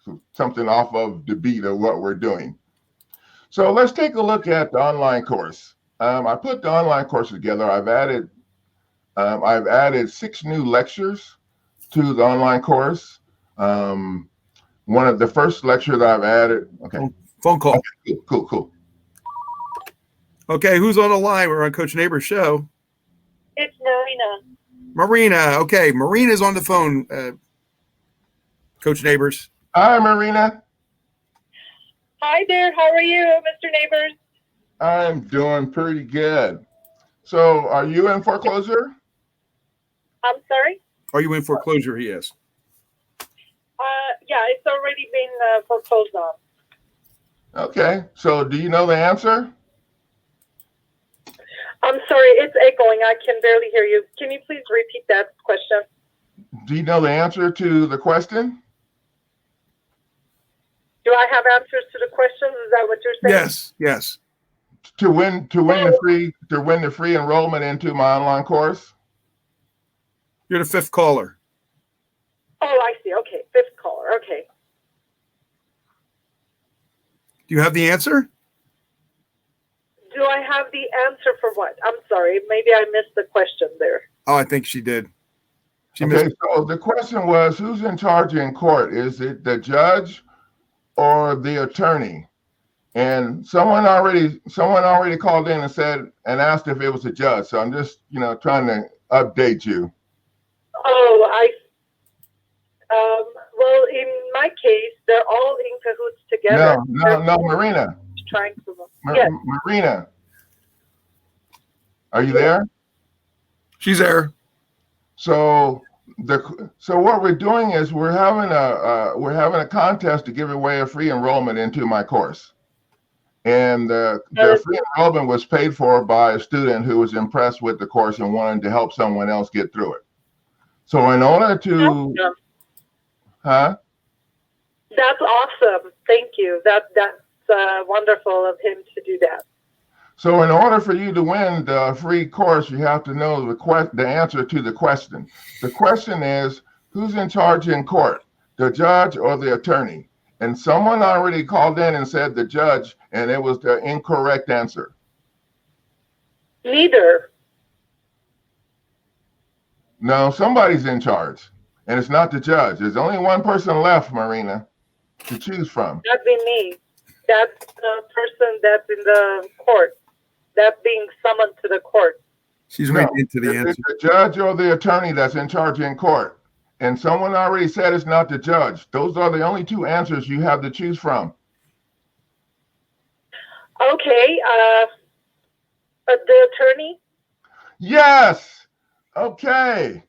So something off of the beat of what we're doing. So let's take a look at the online course. I put the online course together. I've added 6 new lectures to the online course. One of the first lecture that I've added. Okay. Phone call. Okay, cool. Okay, who's on the line? We're on Coach Neighbor's show. It's Marina. Marina. Okay, Marina's on the phone. Coach Neighbors. Hi, Marina. Hi there. How are you, Mr. Neighbors? I'm doing pretty good. So, are you in foreclosure? I'm sorry? Are you in foreclosure? He is. Yeah, it's already been foreclosed on. Okay. So, do you know the answer? I'm sorry, it's echoing. I can barely hear you. Can you please repeat that question? Do you know the answer to the question? Do I have answers to the questions? Is that what you're saying? Yes. To win the free enrollment into my online course? You're the 5th caller. Oh, I see. Okay, 5th caller. Okay. Do you have the answer? Do I have the answer for what? I'm sorry. Maybe I missed the question there. Oh, I think she did. Okay, so the question was, who's in charge in court? Is it the judge or the attorney? And someone already called in and asked if it was a judge. So I'm just, trying to update you. Oh, well, in my case, they're all in cahoots together. No, Marina. Trying to. Yes. Marina, are you there? She's there. So So what we're doing is we're having a contest to give away a free enrollment into my course. And the free enrollment was paid for by a student who was impressed with the course and wanted to help someone else get through it. So in order to, That's awesome. Thank you. That's wonderful of him to do that. So in order for you to win the free course, you have to know the answer to the question. The question is, who's in charge in court, the judge or the attorney? And someone already called in and said the judge, and it was the incorrect answer. Neither. No, somebody's in charge, and it's not the judge. There's only one person left, Marina, to choose from. That'd be me. That's the person that's in the court. That's being summoned to the court. She's right into the answer. It's the judge or the attorney that's in charge in court. And someone already said it's not the judge. Those are the only two answers you have to choose from. Okay. The attorney? Yes. Okay.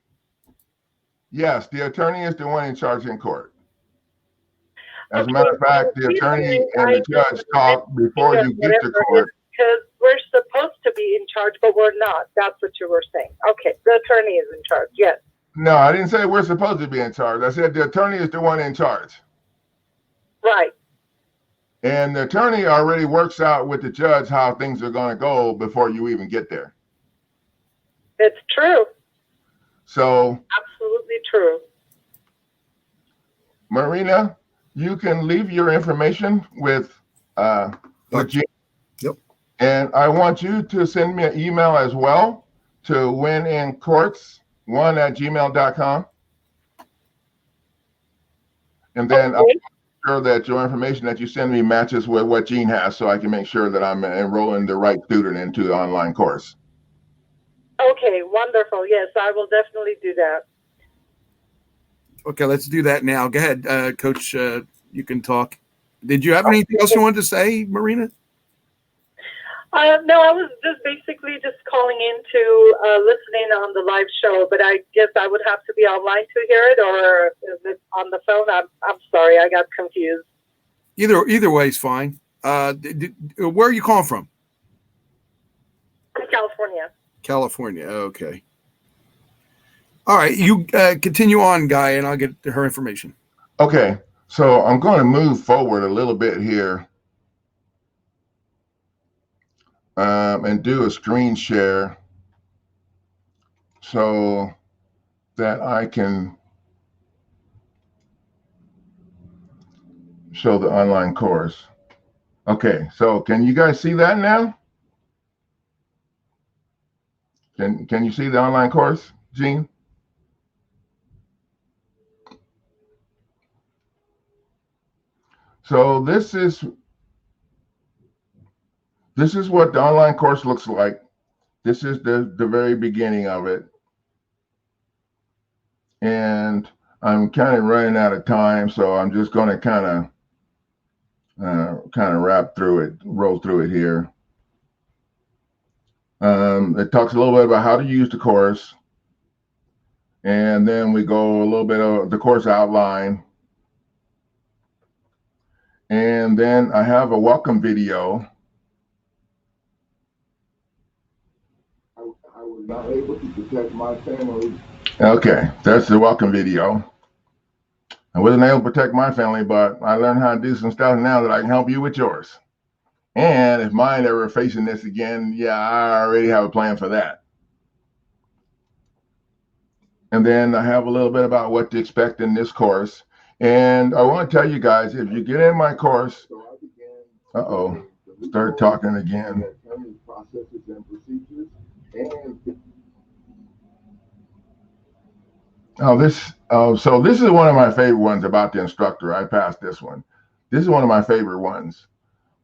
Yes, the attorney is the one in charge in court. As a matter of fact, the attorney and the judge talk before you get to court. Because we're supposed to be in charge, but we're not. That's what you were saying. Okay, the attorney is in charge, yes. No, I didn't say we're supposed to be in charge. I said the attorney is the one in charge. Right. And the attorney already works out with the judge how things are going to go before you even get there. It's true. So. Absolutely true. Marina, you can leave your information with Gene. Yep. And I want you to send me an email as well to winincourts1@gmail.com. And then I'll make sure that your information that you send me matches with what Gene has, so I can make sure that I'm enrolling the right student into the online course. Okay, wonderful. Yes, I will definitely do that. Okay, let's do that now. Go ahead, Coach. You can talk. Did you have anything else you wanted to say, Marina? No, I was just basically just calling in to listening on the live show, but I guess I would have to be online to hear it, or is it on the phone? I'm sorry, I got confused. Either way is fine. Where are you calling from? From California. California. Okay. All right, you continue on, Guy, and I'll get her information. Okay, so I'm going to move forward a little bit here and do a screen share so that I can show the online course. Okay, so can you guys see that now? Can you see the online course, Gene? So this is what the online course looks like. This is the very beginning of it. And I'm kind of running out of time, so I'm just going to kind of roll through it here. It talks a little bit about how to use the course. And then we go a little bit of the course outline. And then I have a welcome video. I was not able to protect my family. Okay, that's the welcome video. I wasn't able to protect my family, but I learned how to do some stuff now that I can help you with yours. And if mine ever facing this again, yeah, I already have a plan for that. And then I have a little bit about what to expect in this course. And I want to tell you guys, if you get in my course, start talking again. So this is one of my favorite ones about the instructor. I passed this one. This is one of my favorite ones.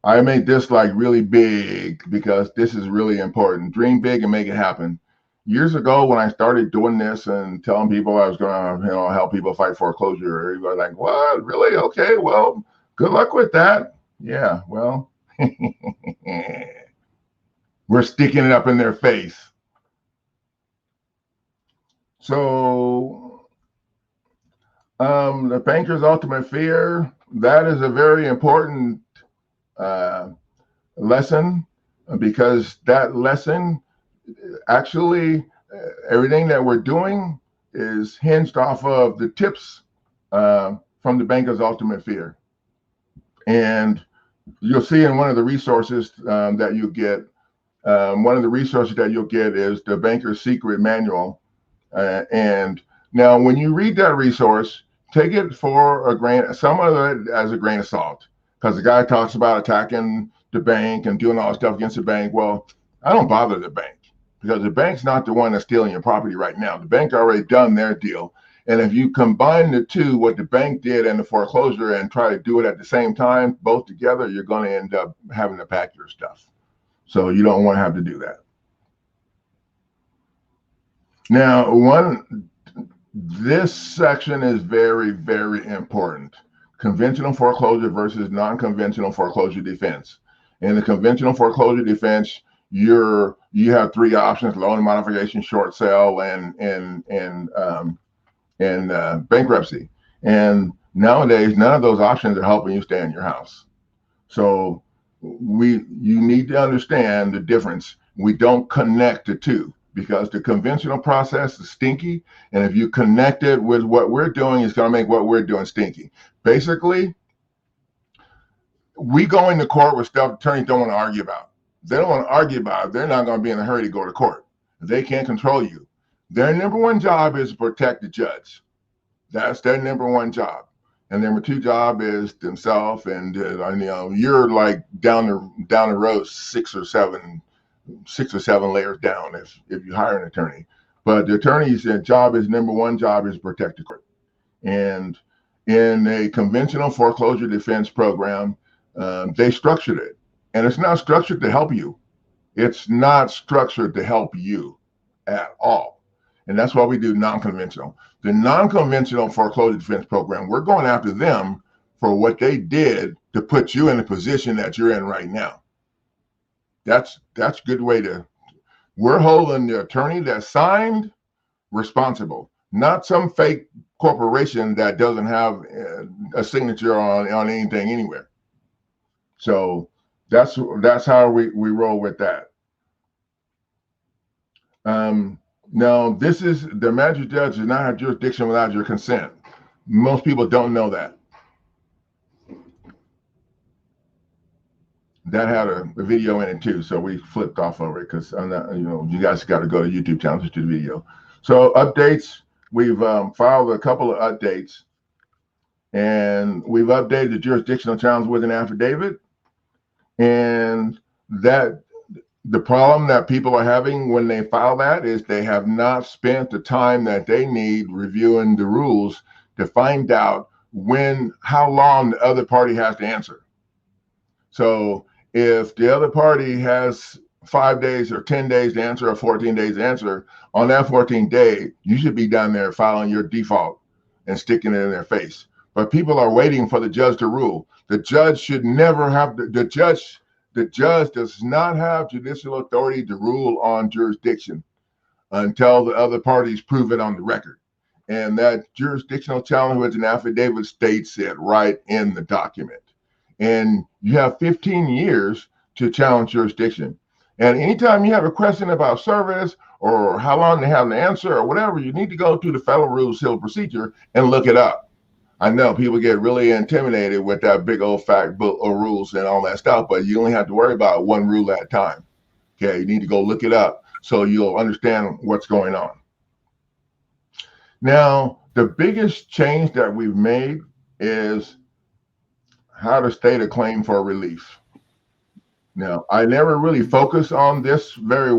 I made this like really big because this is really important. Dream big and make it happen. Years ago, when I started doing this and telling people I was going to, help people fight foreclosure, everybody was like, "What? Really? Okay, well, good luck with that." Yeah, well, we're sticking it up in their face. So The banker's ultimate fear, that is a very important lesson, because that lesson actually, everything that we're doing is hinged off of the tips from the banker's ultimate fear. And you'll see in one of the resources that you get, one of the resources that you'll get is the Banker's Secret Manual. And now when you read that resource, take it for a grain, some of it as a grain of salt, because the guy talks about attacking the bank and doing all stuff against the bank. Well, I don't bother the bank, because the bank's not the one that's stealing your property right now. The bank already done their deal. And if you combine the two, what the bank did and the foreclosure, and try to do it at the same time, both together, you're going to end up having to pack your stuff. So you don't want to have to do that. Now, this section is very, very important. Conventional foreclosure versus non-conventional foreclosure defense. In the conventional foreclosure defense, you have three options: loan modification, short sale, and bankruptcy. And nowadays, none of those options are helping you stay in your house. So you need to understand the difference. We don't connect the two, because the conventional process is stinky, and if you connect it with what we're doing, it's going to make what we're doing stinky. Basically, we go into court with stuff attorneys don't want to argue about. They don't want to argue about it. They're not going to be in a hurry to go to court. They can't control you. Their number one job is to protect the judge. That's their number one job. And number two job is themselves. And you're like down the road six or seven layers down if you hire an attorney. But the attorney's number one job is protect the court. And in a conventional foreclosure defense program, they structured it. And it's not structured to help you. It's not structured to help you at all. And that's why we do non-conventional. The non-conventional foreclosure defense program, we're going after them for what they did to put you in the position that you're in right now. That's a good way we're holding the attorney that signed responsible, not some fake corporation that doesn't have a signature on anything anywhere. So that's how we roll with that. Now, this is the magistrate judge does not have jurisdiction without your consent. Most people don't know that. That had a video in it too, so we flipped off over it because I'm not, you guys got to go to YouTube channel to do the video. So updates, we've filed a couple of updates, and we've updated the jurisdictional challenge with an affidavit, and that the problem that people are having when they file that is they have not spent the time that they need reviewing the rules to find out how long the other party has to answer. So if the other party has 5 days or 10 days to answer or 14 days to answer, on that 14th day, you should be down there filing your default and sticking it in their face. But people are waiting for the judge to rule. The judge should never have the judge does not have judicial authority to rule on jurisdiction until the other parties prove it on the record. And that jurisdictional challenge with an affidavit states it right in the document. And you have 15 years to challenge jurisdiction. And anytime you have a question about service or how long they have to answer or whatever, you need to go to the Federal Rules of Civil Procedure and look it up. I know people get really intimidated with that big old fact book or rules and all that stuff, but you only have to worry about one rule at a time. Okay, you need to go look it up so you'll understand what's going on. Now, the biggest change that we've made is how to state a claim for relief. Now, I never really focus on this very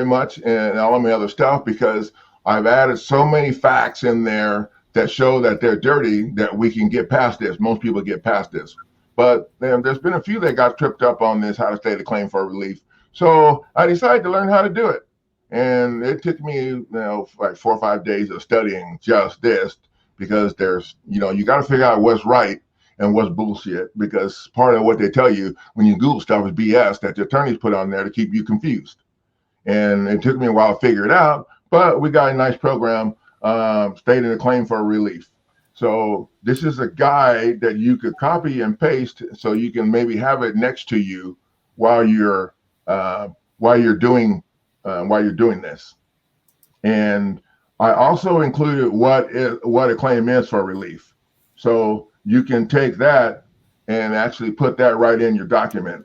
much and all of my other stuff because I've added so many facts in there that show that they're dirty that we can get past this. Most people get past this. But there's been a few that got tripped up on this, how to state a claim for relief. So I decided to learn how to do it. And it took me, like 4 or 5 days of studying just this because there's, you got to figure out what's right and what's bullshit, because part of what they tell you when you Google stuff is BS that the attorneys put on there to keep you confused. And it took me a while to figure it out, but we got a nice program stating a claim for relief. So this is a guide that you could copy and paste, so you can maybe have it next to you while you're doing this. And I also included what a claim is for relief, so you can take that and actually put that right in your document.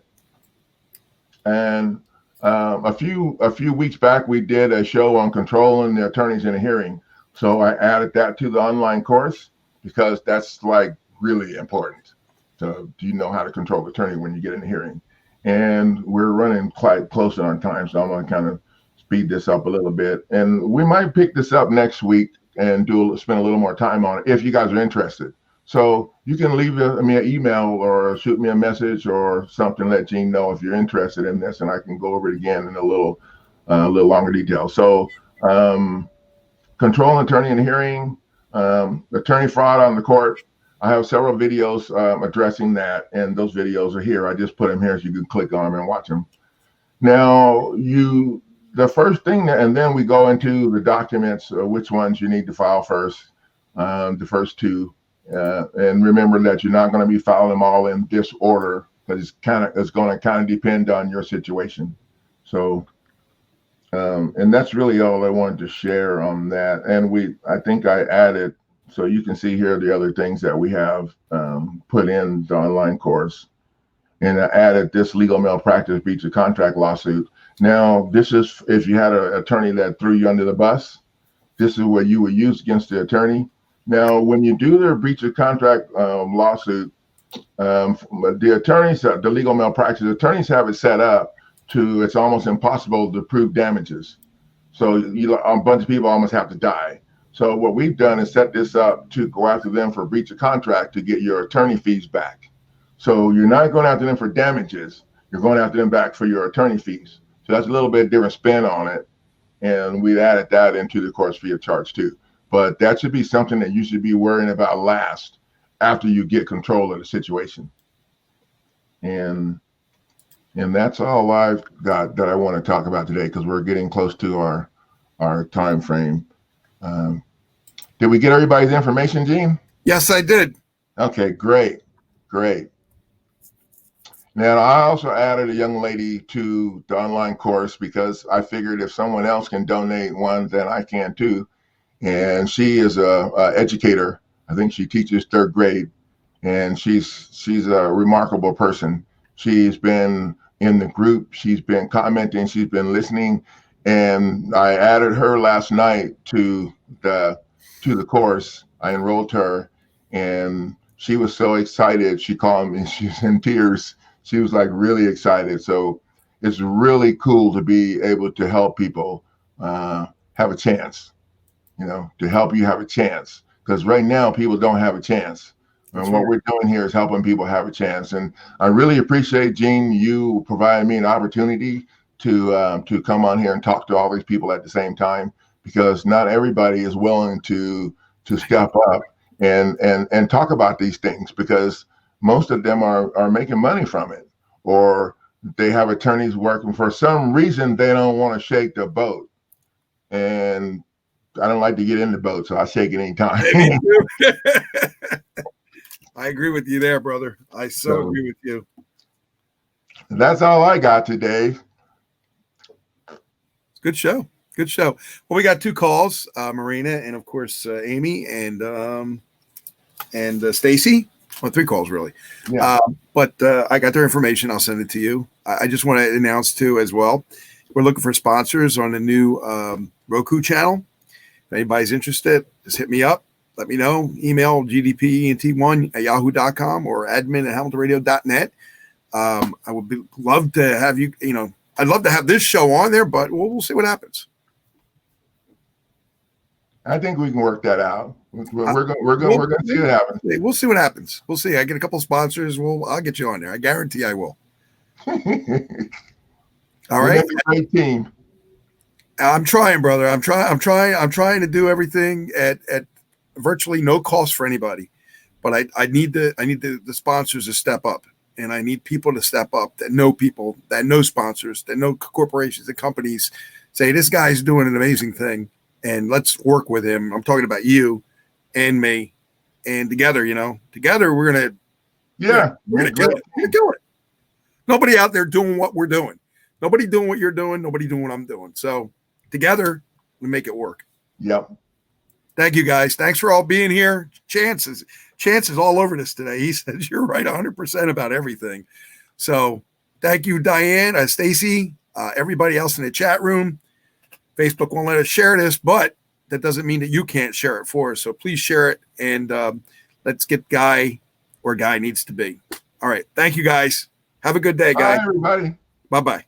And a few weeks back, we did a show on controlling the attorneys in a hearing. So I added that to the online course because that's like really important. So do you know how to control the attorney when you get in a hearing? And we're running quite close on time, so I'm going to kind of speed this up a little bit. And we might pick this up next week and spend a little more time on it if you guys are interested. So you can leave me an email or shoot me a message or something, let Gene know if you're interested in this, and I can go over it again in a little longer detail. So control attorney in hearing, attorney fraud on the court. I have several videos addressing that, and those videos are here. I just put them here so you can click on them and watch them. Now, the first thing, and then we go into the documents, which ones you need to file first, the first two. And remember that you're not going to be filing them all in this order, because it's going to kind of depend on your situation. So, and that's really all I wanted to share on that. And I think I added, so you can see here the other things that we have put in the online course. And I added this legal malpractice breach of contract lawsuit. Now, this is if you had an attorney that threw you under the bus, this is what you would use against the attorney. Now, when you do their breach of contract lawsuit, the attorneys, the legal malpractice attorneys have it set up to it's almost impossible to prove damages. So a bunch of people almost have to die. So what we've done is set this up to go after them for breach of contract to get your attorney fees back. So you're not going after them for damages. You're going after them back for your attorney fees. So that's a little bit different spin on it. And we added that into the course free of charge too. But that should be something that you should be worrying about last after you get control of the situation. And that's all I've got that I want to talk about today, because we're getting close to our time frame. Did we get everybody's information, Gene? Yes, I did. Okay, great. Now, I also added a young lady to the online course because I figured if someone else can donate one, then I can too. And she is a educator. I think she teaches third grade, and she's a remarkable person. She's been in the group. She's been commenting. She's been listening. And I added her last night to the course. I enrolled her, and she was so excited. She called me. She's in tears. She was like really excited. So it's really cool to be able to help people have a chance, to help you have a chance. Because right now people don't have a chance. And what we're doing here is helping people have a chance. And I really appreciate, Gene, you providing me an opportunity to come on here and talk to all these people at the same time, because not everybody is willing to step up and talk about these things, because most of them are making money from it, or they have attorneys working. For some reason, they don't want to shake the boat. And I don't like to get in the boat, so I shake it anytime. I agree with you there, brother. I so agree with you. That's all I got today. Good show. Well, we got two calls, Marina and of course Amy and Stacy. Well, three calls really. Yeah. But I got their information. I'll send it to you. I just want to announce too as well, we're looking for sponsors on a new Roku channel. If anybody's interested, just hit me up. Let me know. Email gdpent1@yahoo.com or admin@hamiltonradio.net. I would love to have you. I'd love to have this show on there, but we'll see what happens. I think we can work that out. We're going to see what happens. We'll see what happens. We'll see. I get a couple sponsors. I'll get you on there. I guarantee I will. All right. Great team. I'm trying, brother. I'm trying to do everything at virtually no cost for anybody. But I need the sponsors to step up, and I need people to step up that know people, that know sponsors, that know corporations and companies. Say, this guy's doing an amazing thing, and let's work with him. I'm talking about you and me and together, we're gonna Yeah. we're gonna kill it. We're gonna kill it. Nobody out there doing what we're doing. Nobody doing what you're doing. Nobody doing what I'm doing. So together we make it work. Yep. Thank you guys. Thanks for all being here. Chance is all over this today. He says you're right 100% about everything. So thank you, Diane, Stacy, everybody else in the chat room. Facebook won't let us share this, but that doesn't mean that you can't share it for us. So please share it, and let's get Guy where Guy needs to be. All right. Thank you, guys. Have a good day, guys. Bye, everybody. Bye-bye.